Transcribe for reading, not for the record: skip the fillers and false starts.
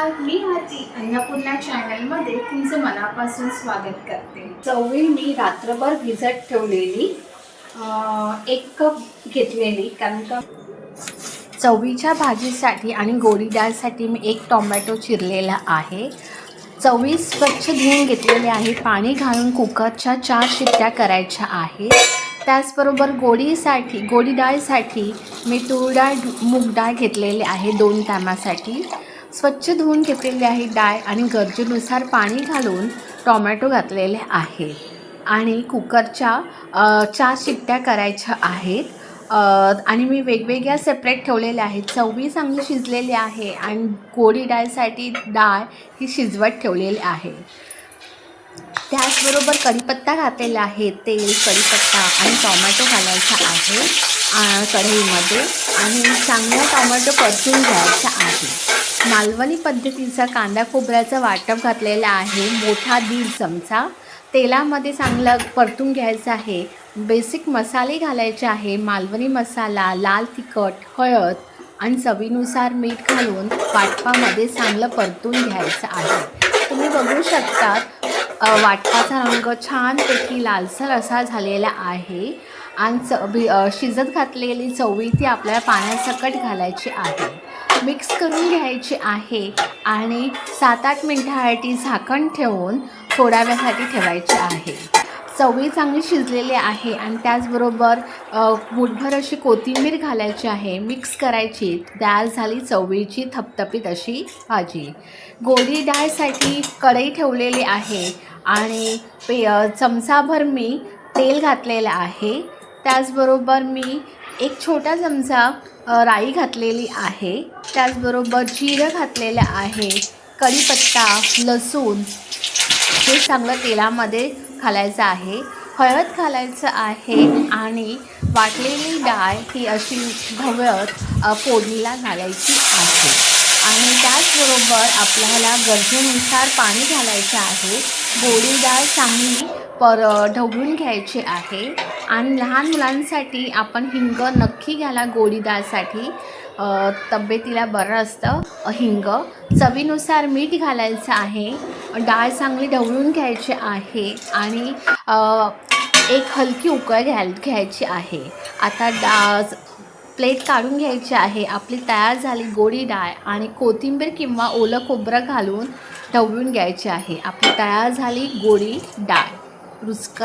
नमस्कार, मी आरती अन्नपूर्णा चॅनलमध्ये तुमचं मनापासून स्वागत करते। चवळी मी रात्रभर भिजत ठेवलेली 1 कप घेतलेली, कारण का चवळीच्या भाजीसाठी आणि गोडी डाळसाठी मी 1 टोमॅटो चिरलेला आहे। चवळी स्वच्छ धुवून घेतलेली आहे, पाणी घालून कुकरच्या 4 शिट्ट्या करायच्या आहेत। त्याचबरोबर गोडी डाळीसाठी मी तूर डाळ मूग डाळ घेतलेली आहे 2 टायमासाठी। स्वच्छ धुवून घेतलेली आहे डाळ आणि गरजेनुसार पाणी घालून टोमॅटो घातलेले आहे आणि कुकरच्या 4 शिट्ट्या करायच्या आहेत। आणि मी वेगवेगळ्या सेपरेट ठेवलेल्या आहेत। चवळी चांगली शिजलेली आहे आणि गोडी डाळीसाठी डाळ ही शिजवत ठेवलेली आहे। त्याचबरोबर कढीपत्ता घातलेला आहे, तेल, कढीपत्ता आणि टोमॅटो घालायचा आहे कढईमध्ये आणि चांगला टोमॅटो परतून घ्यायचा आहे। मालवणी पद्धतीचा कांदा खोबऱ्याचं वाटप घातलेलं आहे, मोठा 1.5 चमचा। तेलामध्ये चांगलं परतून घ्यायचं आहे। बेसिक मसाले घालायचे आहे, मालवणी मसाला, लाल तिखट, हळद आणि चवीनुसार मीठ घालून वाटपामध्ये चांगलं परतून घ्यायचं आहे। तुम्ही बघू शकता वाटपाचा रंग छानपैकी लालसर असा झालेला आहे आणि शिजत घातलेली चवळी ती आपल्याला पाण्यासकट घालायची आहे, मिक्स करून घ्यायची आहे आणि 7-8 मिनिटांसाठी झाकण ठेवून थोड्या वेळासाठी ठेवायची आहे। चवळी चांगली शिजलेली आहे आणि त्याचबरोबर मुठभर अशी कोथिंबीर घालायची आहे, मिक्स करायची। तयार झाली चवळीची थपथपीत अशी भाजी। गोडी डाळीसाठी कढई ठेवलेली आहे आणि चमचाभर मी तेल घातलेलं आहे। त्याचबरोबर मी 1 छोटा चमचा राई घातलेली आहे। त्याचबरोबर जिरं घातलेलं आहे, कढीपत्ता, लसूण हे चांगलं तेलामध्ये घालायचं आहे, हळद घालायचं आहे आणि वाटलेली डाळ ही अशी ढवळत फोडणीला घालायची आहे आणि त्याचबरोबर आपल्याला गरजेनुसार पाणी घालायचं आहे। गोडी डाळ चांगली ढवळून घ्यायची आहे आणि लहान मुलांसाठी आपण हिंग नक्की घाला गोडी डाळसाठी, तब्येतीला बरं असतं हिंग। चवीनुसार मीठ घालायचं आहे। डाळ चांगली ढवळून घ्यायची आहे आणि एक हलकी उकळ घ्यायची आहे। आता प्लेट काढून घ्यायची आहे। आपली तयार झाली गोडी डाळ आणि कोथिंबीर किंवा ओलं खोबरं घालून ढवळून घ्यायची आहे। आपली तयार झाली गोडी डाळ रुचकर